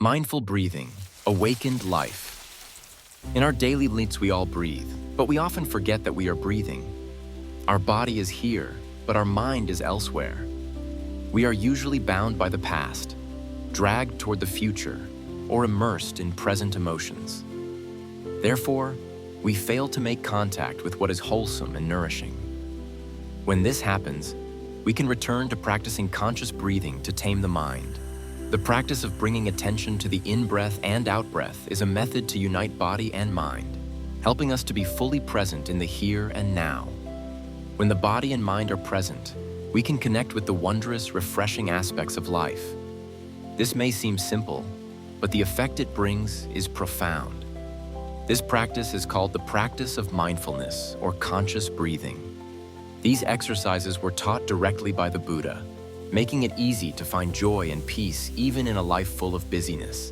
Mindful breathing, awakened life. In our daily lives, we all breathe, but we often forget that we are breathing. Our body is here, but our mind is elsewhere. We are usually bound by the past, dragged toward the future, or immersed in present emotions. Therefore, we fail to make contact with what is wholesome and nourishing. When this happens, we can return to practicing conscious breathing to tame the mind. The practice of bringing attention to the in-breath and out-breath is a method to unite body and mind, helping us to be fully present in the here and now. When the body and mind are present, we can connect with the wondrous, refreshing aspects of life. This may seem simple, but the effect it brings is profound. This practice is called the practice of mindfulness or conscious breathing. These exercises were taught directly by the Buddha, making it easy to find joy and peace even in a life full of busyness.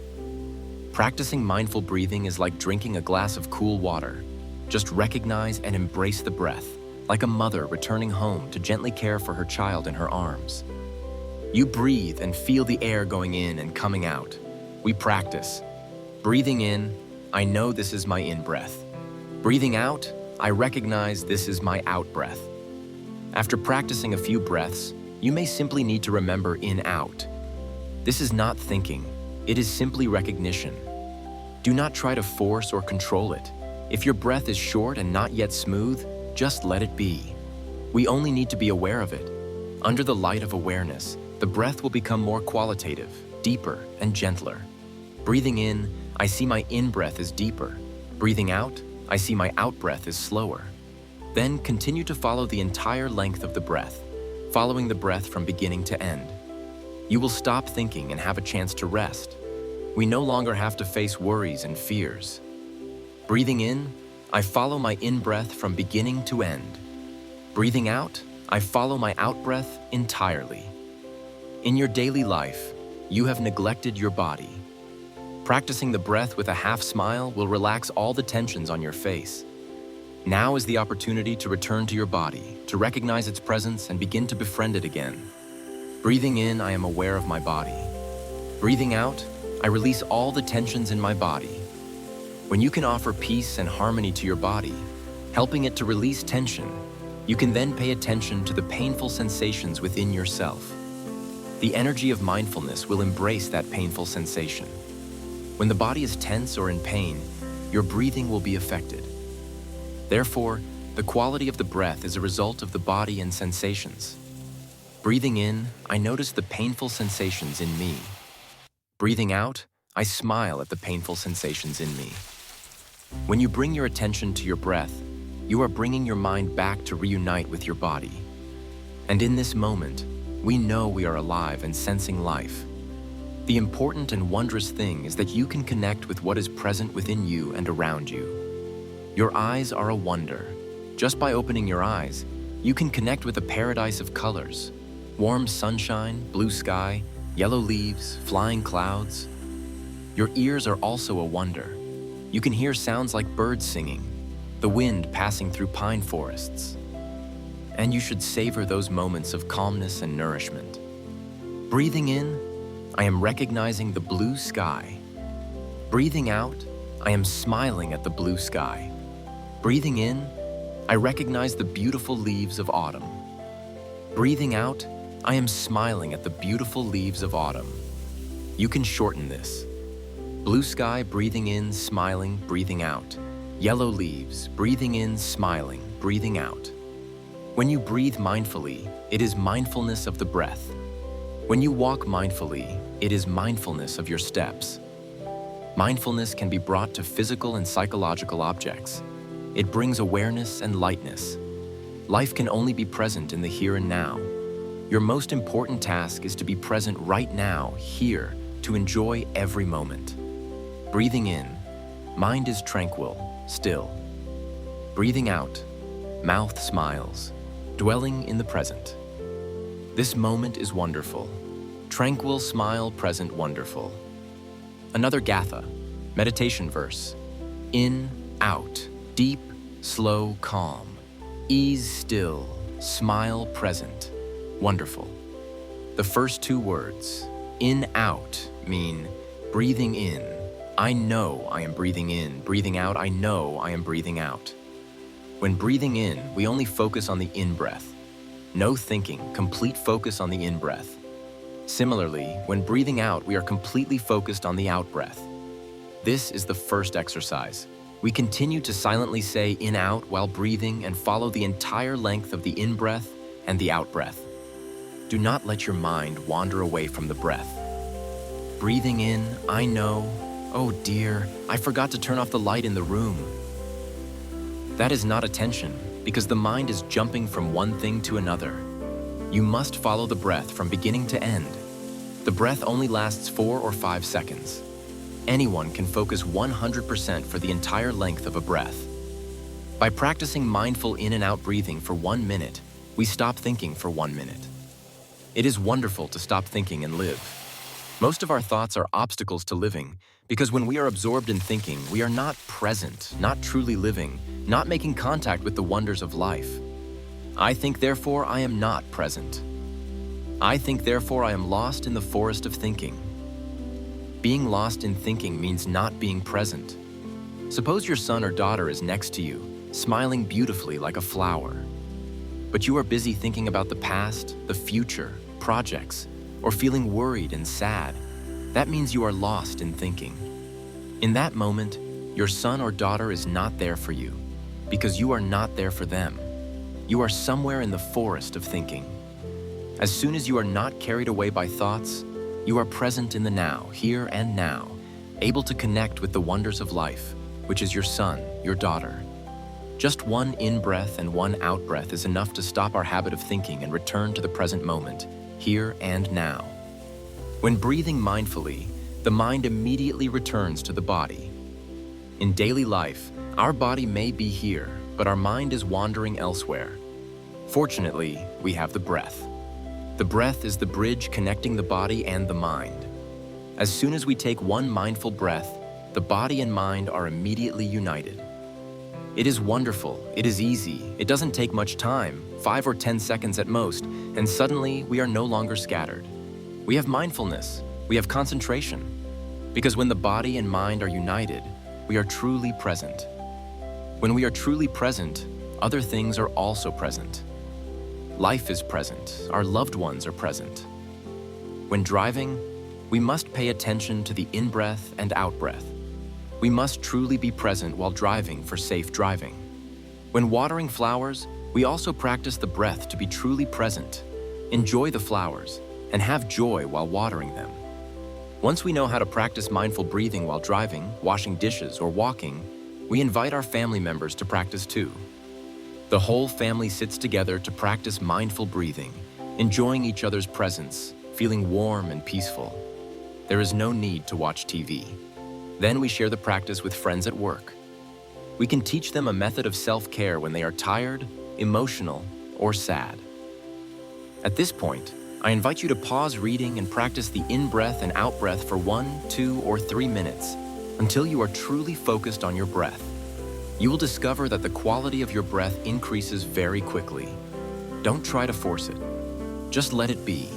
Practicing mindful breathing is like drinking a glass of cool water. Just recognize and embrace the breath, like a mother returning home to gently care for her child in her arms. You breathe and feel the air going in and coming out. We practice. Breathing in, I know this is my in-breath. Breathing out, I recognize this is my out-breath. After practicing a few breaths, you may simply need to remember in-out. This is not thinking, it is simply recognition. Do not try to force or control it. If your breath is short and not yet smooth, just let it be. We only need to be aware of it. Under the light of awareness, the breath will become more qualitative, deeper, and gentler. Breathing in, I see my in-breath is deeper. Breathing out, I see my out-breath is slower. Then continue to follow the entire length of the breath, following the breath from beginning to end. You will stop thinking and have a chance to rest. We no longer have to face worries and fears. Breathing in, I follow my in-breath from beginning to end. Breathing out, I follow my out-breath entirely. In your daily life, you have neglected your body. Practicing the breath with a half smile will relax all the tensions on your face. Now is the opportunity to return to your body, to recognize its presence and begin to befriend it again. Breathing in, I am aware of my body. Breathing out, I release all the tensions in my body. When you can offer peace and harmony to your body, helping it to release tension, you can then pay attention to the painful sensations within yourself. The energy of mindfulness will embrace that painful sensation. When the body is tense or in pain, your breathing will be affected. Therefore, the quality of the breath is a result of the body and sensations. Breathing in, I notice the painful sensations in me. Breathing out, I smile at the painful sensations in me. When you bring your attention to your breath, you are bringing your mind back to reunite with your body. And in this moment, we know we are alive and sensing life. The important and wondrous thing is that you can connect with what is present within you and around you. Your eyes are a wonder. Just by opening your eyes, you can connect with a paradise of colors. Warm sunshine, blue sky, yellow leaves, flying clouds. Your ears are also a wonder. You can hear sounds like birds singing, the wind passing through pine forests. And you should savor those moments of calmness and nourishment. Breathing in, I am recognizing the blue sky. Breathing out, I am smiling at the blue sky. Breathing in, I recognize the beautiful leaves of autumn. Breathing out, I am smiling at the beautiful leaves of autumn. You can shorten this. Blue sky, breathing in, smiling, breathing out. Yellow leaves, breathing in, smiling, breathing out. When you breathe mindfully, it is mindfulness of the breath. When you walk mindfully, it is mindfulness of your steps. Mindfulness can be brought to physical and psychological objects. It brings awareness and lightness. Life can only be present in the here and now. Your most important task is to be present right now, here, to enjoy every moment. Breathing in, mind is tranquil, still. Breathing out, mouth smiles, dwelling in the present. This moment is wonderful. Tranquil, smile, present, wonderful. Another Gatha, meditation verse. In, out, deep, slow, calm. Ease, still, smile, present, wonderful. The first two words, in, out, mean Breathing in. I know I am breathing in. Breathing out. I know I am breathing out. When breathing in, we only focus on the in-breath. No thinking, complete focus on the in-breath. Similarly, when breathing out, we are completely focused on the out-breath. This is the first exercise. We continue to silently say in-out while breathing and follow the entire length of the in-breath and the out-breath. Do not let your mind wander away from the breath. Breathing in, I know, oh dear, I forgot to turn off the light in the room. That is not attention, because the mind is jumping from one thing to another. You must follow the breath from beginning to end. The breath only lasts 4 or 5 seconds. Anyone can focus 100% for the entire length of a breath. By practicing mindful in and out breathing for 1 minute, we stop thinking for 1 minute. It is wonderful to stop thinking and live. Most of our thoughts are obstacles to living, because when we are absorbed in thinking, we are not present, not truly living, not making contact with the wonders of life. I think, therefore, I am not present. I think, therefore, I am lost in the forest of thinking. Being lost in thinking means not being present. Suppose your son or daughter is next to you, smiling beautifully like a flower. But you are busy thinking about the past, the future, projects, or feeling worried and sad. That means you are lost in thinking. In that moment, your son or daughter is not there for you, because you are not there for them. You are somewhere in the forest of thinking. As soon as you are not carried away by thoughts, you are present in the now, here and now, able to connect with the wonders of life, which is your son, your daughter. Just one in-breath and one out-breath is enough to stop our habit of thinking and return to the present moment, here and now. When breathing mindfully, the mind immediately returns to the body. In daily life, our body may be here, but our mind is wandering elsewhere. Fortunately, we have the breath. The breath is the bridge connecting the body and the mind. As soon as we take one mindful breath, the body and mind are immediately united. It is wonderful, it is easy, it doesn't take much time, 5 or 10 seconds at most, and suddenly we are no longer scattered. We have mindfulness, we have concentration, because when the body and mind are united, we are truly present. When we are truly present, other things are also present. Life is present, our loved ones are present. When driving, we must pay attention to the in-breath and out-breath. We must truly be present while driving for safe driving. When watering flowers, we also practice the breath to be truly present, enjoy the flowers, and have joy while watering them. Once we know how to practice mindful breathing while driving, washing dishes, or walking, we invite our family members to practice too. The whole family sits together to practice mindful breathing, enjoying each other's presence, feeling warm and peaceful. There is no need to watch TV. Then we share the practice with friends at work. We can teach them a method of self-care when they are tired, emotional, or sad. At this point, I invite you to pause reading and practice the in-breath and out-breath for 1, 2, or 3 minutes until you are truly focused on your breath. You will discover that the quality of your breath increases very quickly. Don't try to force it. Just let it be,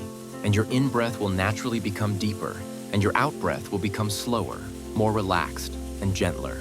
and your in-breath will naturally become deeper, and your out-breath will become slower, more relaxed, and gentler.